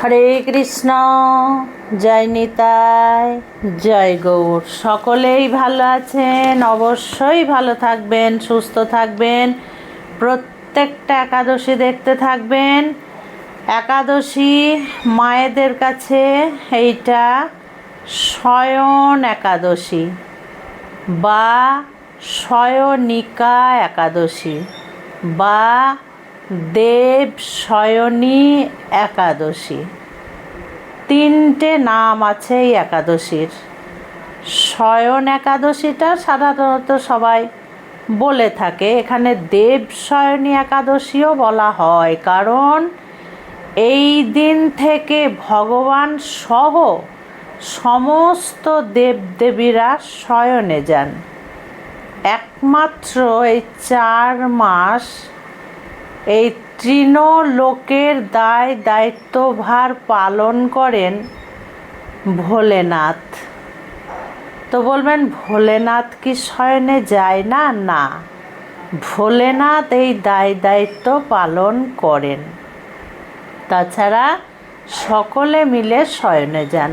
হরে কৃষ্ণ। জয় নিতাই, জয় গৌর। সকলেই ভালো আছেন, অবশ্যই ভালো থাকবেন, সুস্থ থাকবেন, প্রত্যেকটা একাদশী দেখতে থাকবেন। একাদশী মায়েদের কাছে এইটা শয়ন একাদশী বা শয়নিকা একাদশী বা দেব শয়নী একাদশী, তিনটে নাম আছে এই একাদশীর। শয়ন একাদশীটা সাধারণত সবাই বলে থাকে, এখানে দেব শয়নী একাদশীও বলা হয়, কারণ এই দিন থেকে ভগবান সহ সমস্ত দেবদেবীরা শয়নে যান। একমাত্র এই 4 মাস এই তৃণলোকের দায় দায়িত্বভার পালন করেন ভোলেনাথ। তো বলবেন, ভোলেনাথ কি শয়নে যায় না? না, ভোলেনাথ এই দায় দায়িত্ব পালন করেন। তাছাড়া সকলে মিলে শয়নে যান।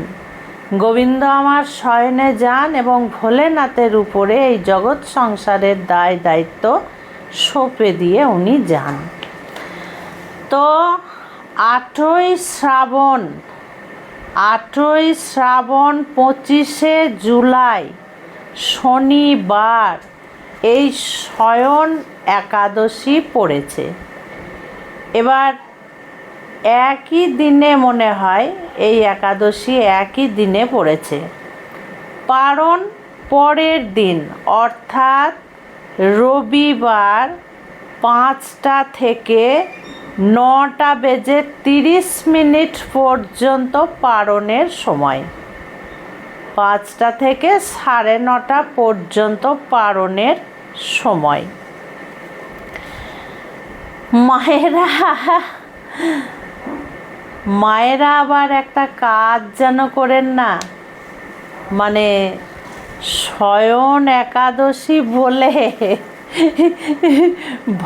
গোবিন্দ আমার শয়নে যান এবং ভোলেনাথের উপরে এই জগৎ সংসারের দায় দায়িত্ব সঁপে দিয়ে উনি যান। তো 8ই শ্রাবণ, 25শে জুলাই শনিবার এই শয়ন একাদশী পড়েছে। এবার একই দিনে মনে হয় এই একাদশী একই দিনে পড়েছে, পারণ পরের দিন অর্থাৎ রবিবার 5টা থেকে 9টা বেজে 30 মিনিট পর্যন্ত পারণের সময়। 5টা থেকে 9:30 পর্যন্ত পারণের সময়। মায়েরা আবার একটা কাজ যেন করেন না, মানে শয়ন একাদশী বলে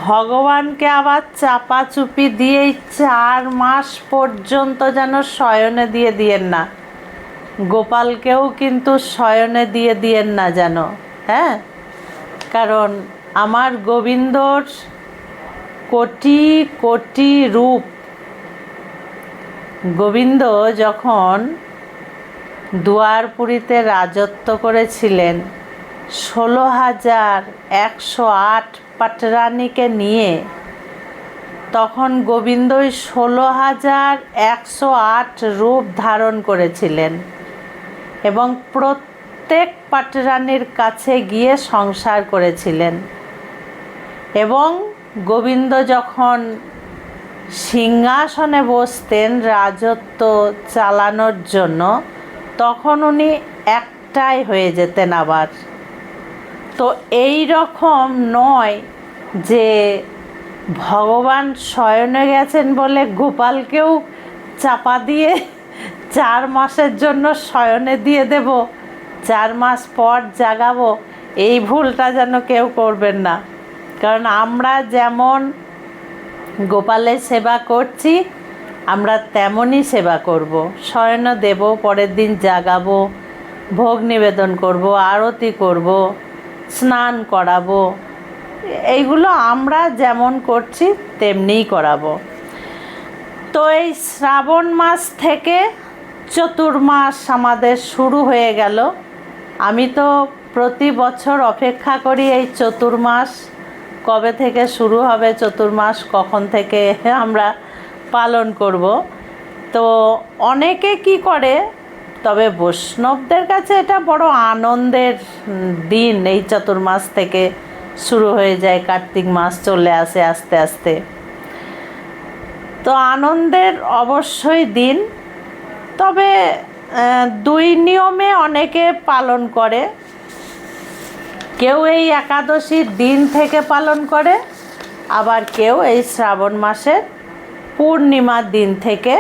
ভগবানকে আবার চাপাচুপি দিয়ে 4 মাস পর্যন্ত যেন শয়নে দিয়ে দিয়েন না। গোপালকেও কিন্তু শয়নে দিয়ে দিয়েন না যেন, হ্যাঁ। কারণ আমার গোবিন্দর কোটি কোটি রূপ। গোবিন্দ যখন দুয়ারপুরীতে রাজত্ব করেছিলেন 16,108 পাটরানীকে নিয়ে, তখন গোবিন্দ 16,108 রূপ ধারণ করেছিলেন এবং প্রত্যেক পাটরানীর কাছে গিয়ে সংসার করেছিলেন। এবং গোবিন্দ যখন সিংহাসনে বসতেন রাজত্ব চালানোর জন্য, তখন উনি একটাই হয়ে যেতেন আবার। তো এই রকম নয় যে ভগবান শয়নে গেছেন বলে গোপালকেও চাপা দিয়ে 4 মাসের জন্য শয়নে দিয়ে দেব, 4 মাস পর জাগাবো, এই ভুলটা যেন কেউ করবেন না। কারণ আমরা যেমন গোপালের সেবা করছি, আমরা তেমনই সেবা করব। শয়ন দেব, পরের দিন জাগাবো, ভোগ নিবেদন করব, আরতি করব, স্নান করাবো, এইগুলো আমরা যেমন করছি তেমনিই করাবো। তো এই শ্রাবণ মাস থেকে চতুর্মাস আমাদের শুরু হয়ে গেল। আমি তো প্রতি বছর অপেক্ষা করি এই চতুর্মাস কবে থেকে শুরু হবে, চতুর্মাস কখন থেকে আমরা পালন করব। তো অনেকে কি করে, তবে বৈষ্ণবদের কাছে এটা বড় আনন্দের দিন। এই চতুর্মাস থেকে শুরু হয়ে যায়, কার্তিক মাস চলে আসে আস্তে আস্তে। তো আনন্দের অবশ্যই দিন। তবে 2 নিয়মে অনেকে পালন করে। কেউ এই একাদশীর দিন থেকে পালন করে, আবার কেউ এই শ্রাবণ মাসের পূর্ণিমার দিন থেকে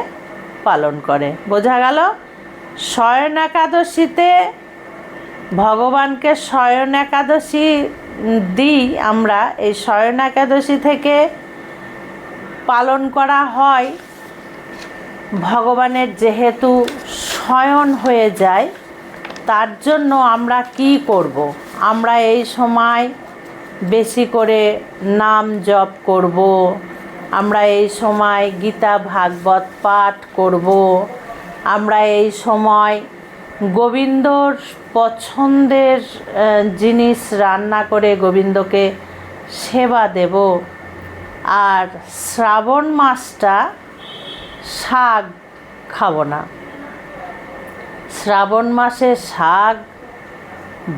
পালন করে। বোঝা গেল? শয়ন একাদশীতে ভগবানকে শয়ন একাদশী দিই আমরা। এই শয়ন একাদশী থেকে পালন করা হয় ভগবানের যেহেতু শয়ন হয়ে যায়, তার জন্য আমরা কি করব? আমরা এই সময় বেশি করে নাম জপ করব, আমরা এই সময় গীতা ভাগবত পাঠ করব, আমরা এই সময় গোবিন্দর পছন্দের জিনিস রান্না করে গোবিন্দকে সেবা দেব। আর শ্রাবণ মাসটা শাক খাবো না। শ্রাবণ মাসে শাক,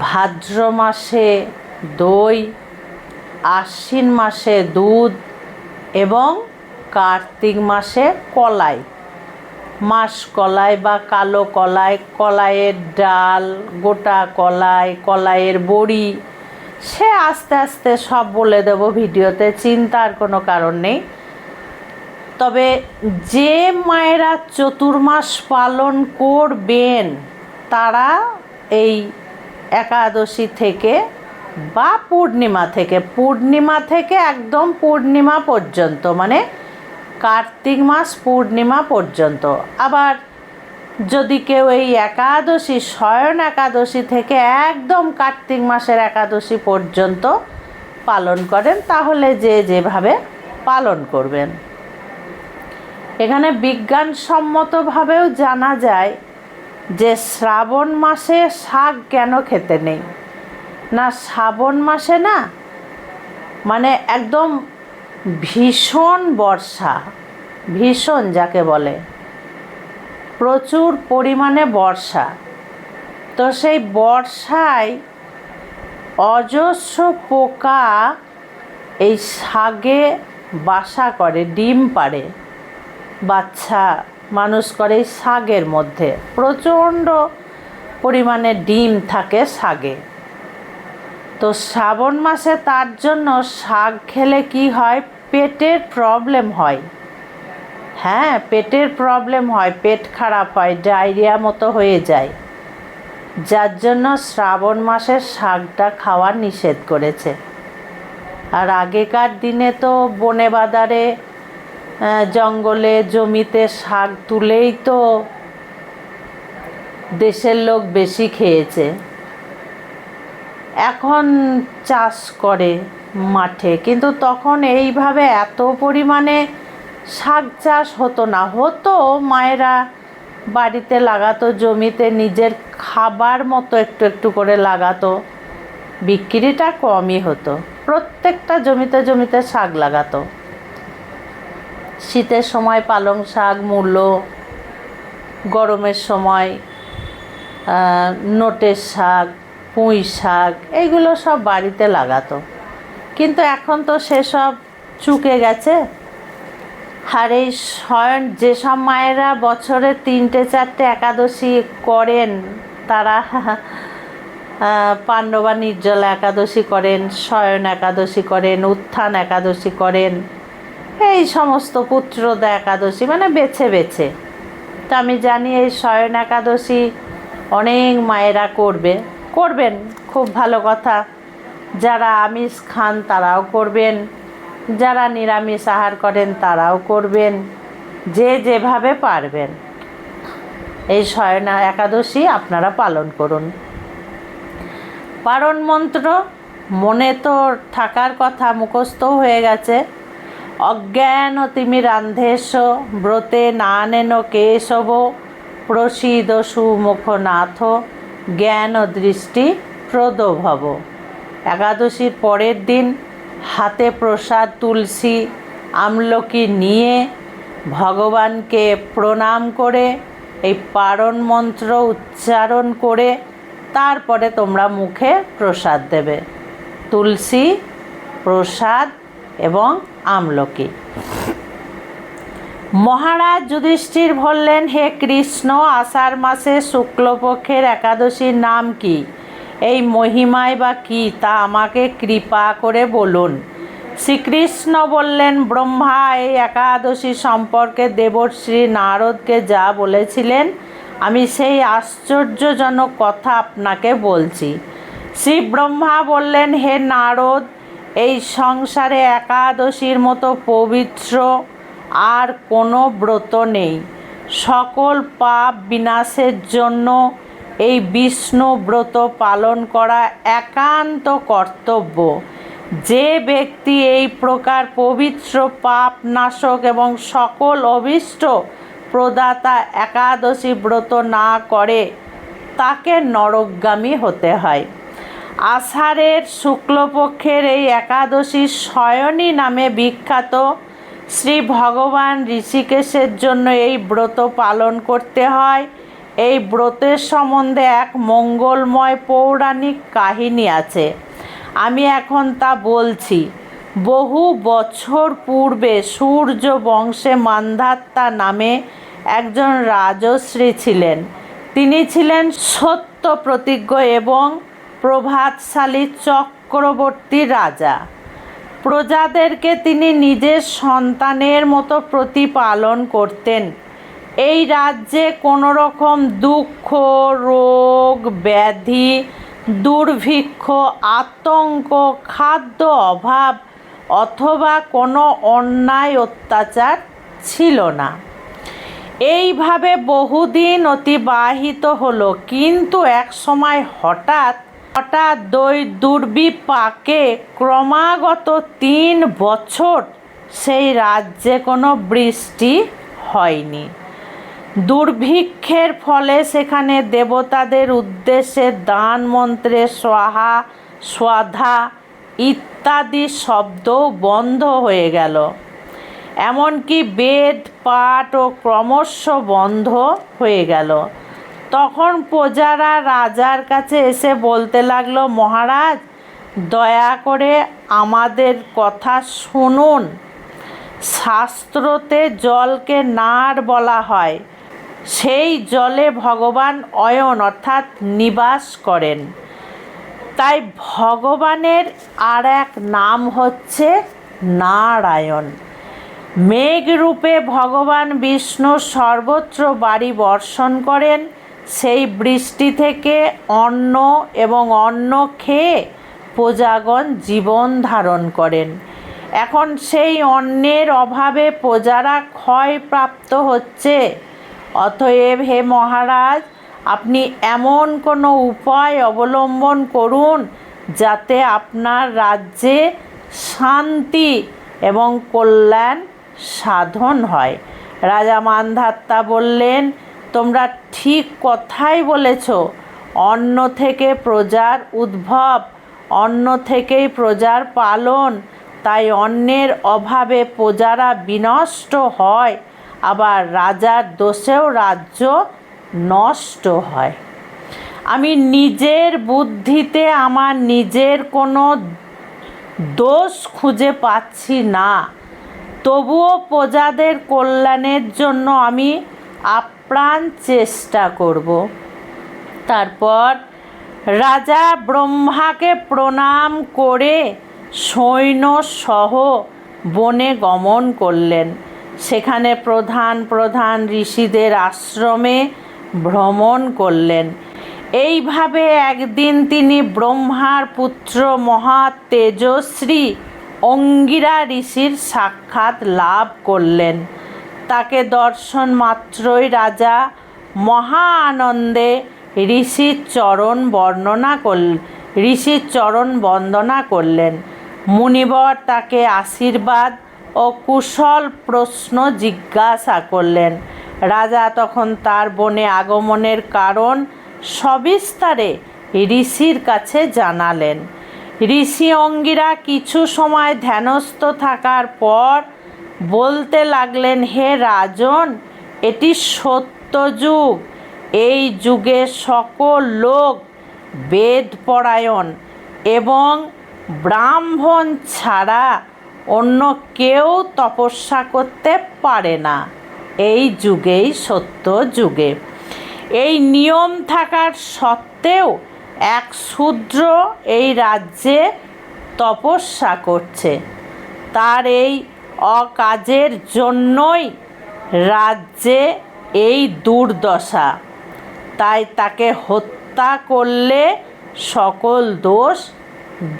ভাদ্র মাসে দই, আশ্বিন মাসে দুধ এবং কার্তিক মাসে কলাই, মাসকলাই বা কালো কলাই, কলাইয়ের ডাল, গোটা কলাই, কলাইয়ের বড়ি, সে আস্তে আস্তে সব বলে দেব ভিডিওতে, চিন্তার কোনো কারণ নেই। তবে যে মায়েরা চতুর্মাস পালন করবেন তারা এই একাদশী থেকে বা পূর্ণিমা থেকে একদম পূর্ণিমা পর্যন্ত, মানে কার্তিক মাস পূর্ণিমা পর্যন্ত। আবার যদি কেউ এই একাদশী শয়ন একাদশী থেকে একদম কার্তিক মাসের একাদশী পর্যন্ত পালন করেন, তাহলে যে যেভাবে পালন করবেন। এখানে বিজ্ঞানসম্মতভাবেও জানা যায় যে শ্রাবণ মাসে শাক কেন খেতে নেই। না, শ্রাবণ মাসে না, মানে একদম ভীষণ বর্ষা, ভীষণ যাকে বলে, প্রচুর পরিমাণে বর্ষা। তো সেই বর্ষায় অজস্র পোকা এই শাকে বাসা করে, ডিম পাড়ে, বাচ্চা মানুষ করে এই শাকের মধ্যে। প্রচণ্ড পরিমাণে ডিম থাকে শাকে। তো শ্রাবণ মাসে তার জন্য শাক খেলে কি হয়, পেটের প্রবলেম হয়। হ্যাঁ, পেটের প্রবলেম হয়, পেট খারাপ হয়, ডায়রিয়া মতো হয়ে যায়, যার জন্য শ্রাবণ মাসে শাকটা খাওয়া নিষেধ করেছে। আর আগেকার দিনে তো বনে বাদারে জঙ্গলে জমিতে শাক তুলেই তো দেশের লোক বেশি খেয়েছে। এখন চাষ করে মাঠে, কিন্তু তখন এইভাবে এত পরিমাণে শাক চাষ হতো না। হতো, মায়েরা বাড়িতে লাগাতো, জমিতে নিজের খাবার মতো একটু একটু করে লাগাতো, বিক্রিটা কমই হতো। প্রত্যেকটা জমিতে জমিতে শাক লাগাতো। শীতের সময় পালং শাক, মূলো, গরমের সময় নোটের শাক, পুঁই শাক, এইগুলো সব বাড়িতে লাগাতো। কিন্তু এখন তো সেসব চুকে গেছে। আর এই শয়ন যেসব মায়েরা বছরে 3-4টে একাদশী করেন, তারা পাণ্ডবা নির্জলা একাদশী করেন, শয়ন একাদশী করেন, উত্থান একাদশী করেন, এই সমস্ত পুত্রদা একাদশী, মানে বেছে বেছে। তো আমি জানি এই শয়ন একাদশী অনেক মায়েরা করবেন, খুব ভালো কথা। যারা আমিষ খান তারাও করবেন, যারা নিরামিষ আহার করেন তারাও করবেন, যে যেভাবে পারবেন এই শয়ন একাদশী আপনারা পালন করুন। পারণ মন্ত্র মনে তো থাকার কথা, মুখস্থ হয়ে গেছে। অজ্ঞান তিমিরান্ধেশ ব্রতে নানেন কেশব প্রসীদ সুমুখনাথ জ্ঞান দৃষ্টি প্রদভব। একাদশীর পরের দিন হাতে প্রসাদ তুলসী আমলকি নিয়ে ভগবানকে প্রণাম করে এই পারণ মন্ত্র উচ্চারণ করে তারপরে তোমরা মুখে প্রসাদ দেবে, তুলসী, প্রসাদ এবং আমলকি। মহারাজ যুধিষ্ঠির বললেন, হে কৃষ্ণ, আষাঢ় মাসে শুক্লপক্ষের একাদশীর নাম কি? এই মহিমায় বা কী তা আমাকে কৃপা করে বলুন। শ্রীকৃষ্ণ বললেন, ব্রহ্মা এই একাদশী সম্পর্কে দেবর্ষি নারদকে যা বলেছিলেন আমি সেই আশ্চর্যজনক কথা আপনাকে বলছি। শ্রী ব্রহ্মা বললেন, হে নারদ, এই সংসারে একাদশীর মতো পবিত্র আর কোনো ব্রত নেই। সকল পাপ বিনাশের জন্য এই বিষ্ণু ব্রত পালন করা একান্ত কর্তব্য। যে ব্যক্তি এই প্রকার পবিত্র পাপ নাশক এবং সকল অভীষ্ট প্রদাতা একাদশী ব্রত না করে তাকে নরকগামী হতে হয়। আষাঢ়ের শুক্লপক্ষের এই একাদশী শয়নী নামে বিখ্যাত। শ্রী ভগবান ঋষিকেশের জন্য এই ব্রত পালন করতে হয়। এই ব্রতের সম্বন্ধে এক মঙ্গলময় পৌরাণিক কাহিনী আছে, আমি এখন তা বলছি। বহু বছর পূর্বে সূর্য বংশে মান্ধাত্তা নামে একজন রাজশ্রী ছিলেন। তিনি ছিলেন সত্য প্রতিজ্ঞ এবং প্রভাবশালী চক্রবর্তী রাজা। প্রজাদেরকে তিনি নিজের সন্তানের মতো প্রতিপালন করতেন। এই রাজ্যে কোনো রকম দুঃখ, রোগ, ব্যাধি, দুর্ভিক্ষ, আতঙ্ক, খাদ্য অভাব অথবা কোনো অন্যায় অত্যাচার ছিল না। এইভাবে বহুদিন অতিবাহিত হলো, কিন্তু এক সময় হঠাৎ দুর্বিপাকে ক্রমাগত 3 বছর সেই রাজ্যে কোনো বৃষ্টি হয়নি। দুর্ভিক্ষের ফলে সেখানে দেবতাদের উদ্দেশ্যে দান মন্ত্রে স্বাহা স্বাধা ইত্যাদি শব্দও বন্ধ হয়ে গেল। এমনকি বেদ পাঠও ক্রমশ বন্ধ হয়ে গেল। তখন প্রজারা রাজার কাছে এসে বলতে লাগলো, মহারাজ, দয়া করে আমাদের কথা শুনুন। শাস্ত্রতে জলকে নার বলা হয়। সেই জলে ভগবান অয়ন অর্থাৎ নিবাস করেন। তাই ভগবানের আর এক নাম হচ্ছে নারায়ণ। মেঘরূপে ভগবান বিষ্ণু সর্বত্র বাড়ি বর্ষণ করেন। সেই বৃষ্টি থেকে অন্ন এবং অন্ন খেয়ে প্রজাগণ জীবন ধারণ করেন। এখন সেই অন্নের অভাবে প্রজারা ক্ষয়প্রাপ্ত হচ্ছে। অতএব হে মহারাজ, আপনি এমন কোনো উপায় অবলম্বন করুন যাতে আপনার রাজ্যে শান্তি এবং কল্যাণ সাধন হয়। রাজা মান্ধাত্তা বললেন, তোমরা ঠিক কথাই বলেছ। অন্ন থেকে প্রজার উদ্ভব, অন্ন থেকেই প্রজার পালন। তাই অন্নের অভাবে প্রজারা বিনষ্ট হয়, আবার রাজার দোষেও রাজ্য নষ্ট হয়। আমি নিজের বুদ্ধিতে আমার নিজের কোনো দোষ খুঁজে পাচ্ছি না, তবুও প্রজাদের কল্যাণের জন্য আমি আপ্রাণ চেষ্টা করব। তারপর রাজা ব্রহ্মাকে প্রণাম করে সৈন্যসহ বনে গমন করলেন। সেখানে প্রধান প্রধান ঋষিদের আশ্রমে ভ্রমণ করলেন। এইভাবে একদিন তিনি ব্রহ্মার পুত্র মহা তেজস্বী অঙ্গিরা ঋষির সাক্ষাৎ লাভ করলেন। তাকে দর্শন মাত্রই রাজা মহা আনন্দে ঋষির চরণ বন্দনা করলেন। মুনিবর তাকে আশীর্বাদ ও কুশল প্রশ্ন জিজ্ঞাসা করলেন। রাজা তখন তার বনে আগমনের কারণ সবিস্তারে ঋষির কাছে জানালেন। ঋষি অঙ্গিরা কিছু সময় ধ্যানস্থ থাকার পর বলতে লাগলেন, হে রাজন, এটি সত্য যুগ। এই যুগে সকল লোক বেদপরায়ণ এবং ব্রাহ্মণ ছাড়া অন্য কেউ তপস্যা করতে পারে না। এই যুগেই সত্য যুগে। এই নিয়ম থাকার সত্ত্বেও এক শূদ্র এই রাজ্যে তপস্যা করছে। তার এই অকাজের জন্যই রাজ্যে এই দুর্দশা। তাই তাকে হত্যা করলে সকল দোষ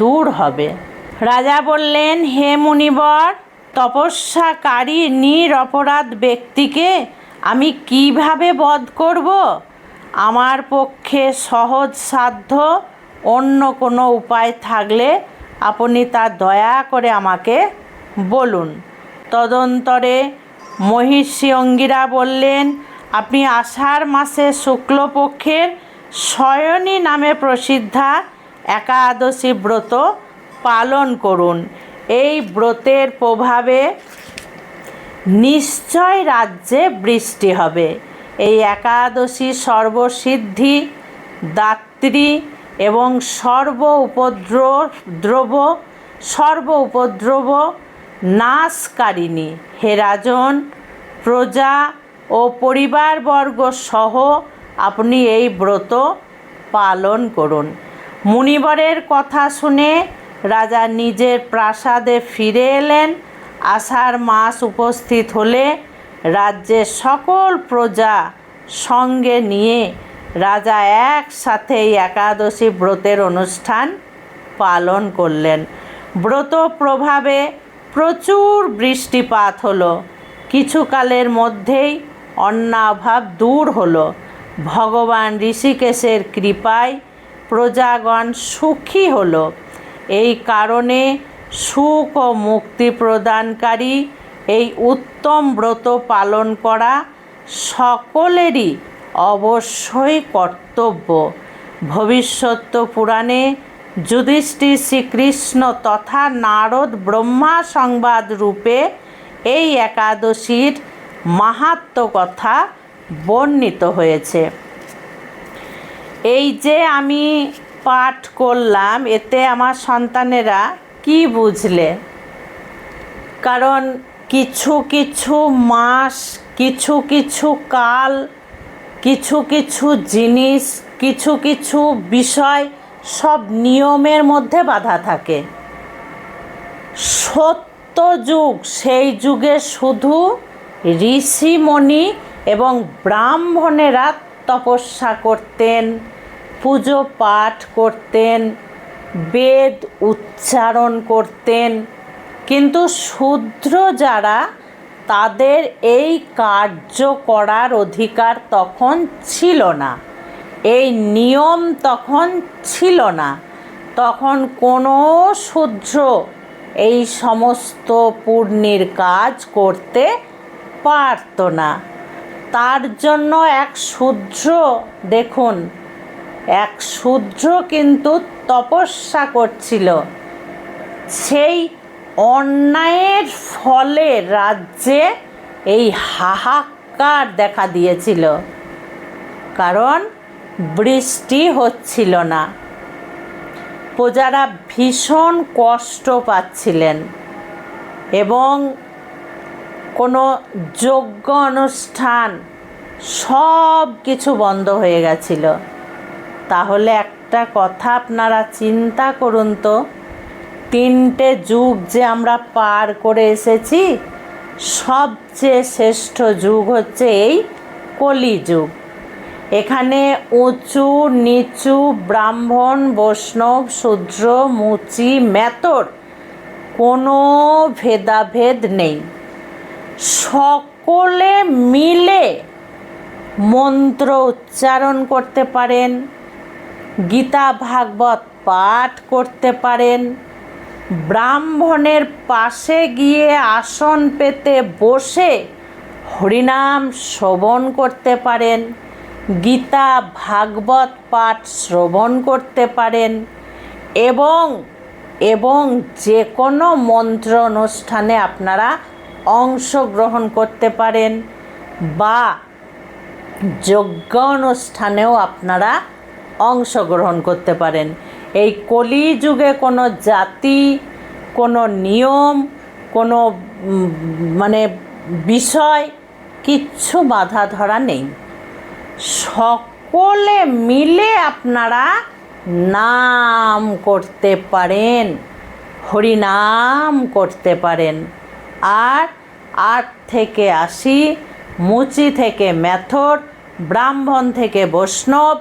দূর হবে। রাজা বললেন, হে মুনিবর, তপস্যাকারী নিরপরাধ ব্যক্তিকে আমি কিভাবে বধ করব? আমার পক্ষে সহজ সাধ্য অন্য কোনো উপায় থাকলে আপনি তা দয়া করে আমাকে বলুন। তদন্তরে মহিষী অঙ্গিরা বললেন, আপনি আষাঢ় মাসে শুক্লপক্ষের শয়নী নামে প্রসিদ্ধা একাদশী ব্রত পালন করুন। এই ব্রতের প্রভাবে নিশ্চয় রাজ্যে বৃষ্টি হবে। এই একাদশী সর্বসিদ্ধি দাত্রী এবং সর্ব উপদ্রব নাশকারিণী। হে রাজন, প্রজা ও পরিবারবর্গ সহ আপনি এই ব্রত পালন করুন। মুনিবরের কথা শুনে রাজা নিজের প্রাসাদে ফিরে এলেন। আষাঢ় মাস উপস্থিত হলে রাজ্যের সকল প্রজা সঙ্গে নিয়ে রাজা একসাথে এই একাদশী ব্রতের অনুষ্ঠান পালন করলেন। ব্রত প্রভাবে প্রচুর বৃষ্টিপাত হলো। কিছুকালের মধ্যেই অন্নাভাব দূর হলো। ভগবান ঋষিকেশের কৃপায় প্রজাগণ সুখী হলো। এই কারণে সুখ ও মুক্তি প্রদানকারী এই উত্তম ব্রত পালন করা সকলেরই অবশ্যই কর্তব্য। ভবিষ্যৎ পুরাণে যুধিষ্ঠির শ্রীকৃষ্ণ তথা নারদ ব্রহ্মা সংবাদ রূপে এই একাদশীর মাহাত্ম্য কথা বর্ণিত হয়েছে। এই যে আমি পাঠ করলাম, এতে আমার সন্তানেরা কি বুঝলে? কারণ কিছু কিছু মাস, কিছু কিছু কাল, কিছু কিছু জিনিস, কিছু কিছু বিষয় সব নিয়মের মধ্যে বাঁধা থাকে। সত্য যুগ, সেই যুগে শুধু ঋষিমণি এবং ব্রাহ্মণেরা তপস্যা করতেন, পুজো পাঠ করতেন, বেদ উচ্চারণ করতেন। কিন্তু শূদ্র যারা, তাদের এই কার্য করার অধিকার তখন ছিল না, এই নিয়ম তখন ছিল না। তখন কোনো শূদ্র এই সমস্ত পুণ্যের কাজ করতে পারত না। তার জন্য এক শূদ্র, দেখুন, এক শূদ্র কিন্তু তপস্যা করছিল। সেই অন্যায়ের ফলে রাজ্যে এই হাহাকার দেখা দিয়েছিল, কারণ বৃষ্টি হচ্ছিল না। প্রজারা ভীষণ কষ্ট পাচ্ছিলেন এবং কোনো যজ্ঞ অনুষ্ঠান সব কিছু বন্ধ হয়ে গেছিল। তাহলে একটা কথা আপনারা চিন্তা করুন তো, 3টে যুগ যে আমরা পার করে এসেছি, সবচেয়ে শ্রেষ্ঠ যুগ হচ্ছে এই কলিযুগ। এখানে উঁচু নিচু, ব্রাহ্মণ বৈষ্ণব, শূদ্র মুচি মেথর কোনো ভেদাভেদ নেই। সকলে মিলে মন্ত্র উচ্চারণ করতে পারেন, গীতা ভাগবত পাঠ করতে পারেন, ব্রাহ্মণের পাশে গিয়ে আসন পেতে বসে হরিনাম শ্রবণ করতে পারেন, গীতা ভাগবত পাঠ শ্রবণ করতে পারেন এবং যে কোনো মন্ত্র অনুষ্ঠানে আপনারা অংশগ্রহণ করতে পারেন বা যজ্ঞ অনুষ্ঠানেও আপনারা অংশগ্রহণ করতে পারেন। এই কলিযুগে কোনো জাতি, কোনো নিয়ম, কোনো বিষয় কিচ্ছু বাধা ধরা নেই। সকলে মিলে আপনারা নাম করতে পারেন, হরিনাম করতে পারেন। আর 8 থেকে 80, মুচি থেকে মেথর, ব্রাহ্মণ থেকে বৈষ্ণব,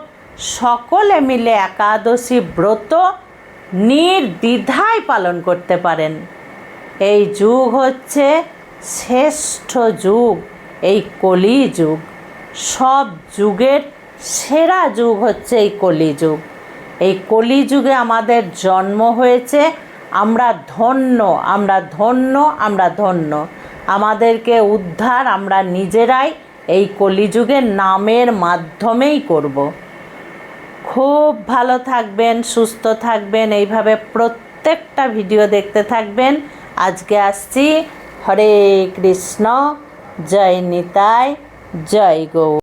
সকলে মিলে একাদশী ব্রত নির্দ্বিধায় পালন করতে পারেন। এই যুগ হচ্ছে শ্রেষ্ঠ যুগ, এই কলিযুগ। সব যুগের সেরা যুগ হচ্ছে এই কলিযুগ। এই কলিযুগে আমাদের জন্ম হয়েছে, আমরা ধন্য, আমরা ধন্য, আমরা ধন্য। আমাদেরকে উদ্ধার আমরা নিজেরাই এই কলিযুগের নামের মাধ্যমেই করব। খুব ভালো থাকবেন, সুস্থ থাকবেন, এইভাবে প্রত্যেকটা ভিডিও দেখতে থাকবেন। আজকে আসছি। হরে কৃষ্ণ, জয় নিতাই, জয় গৌ।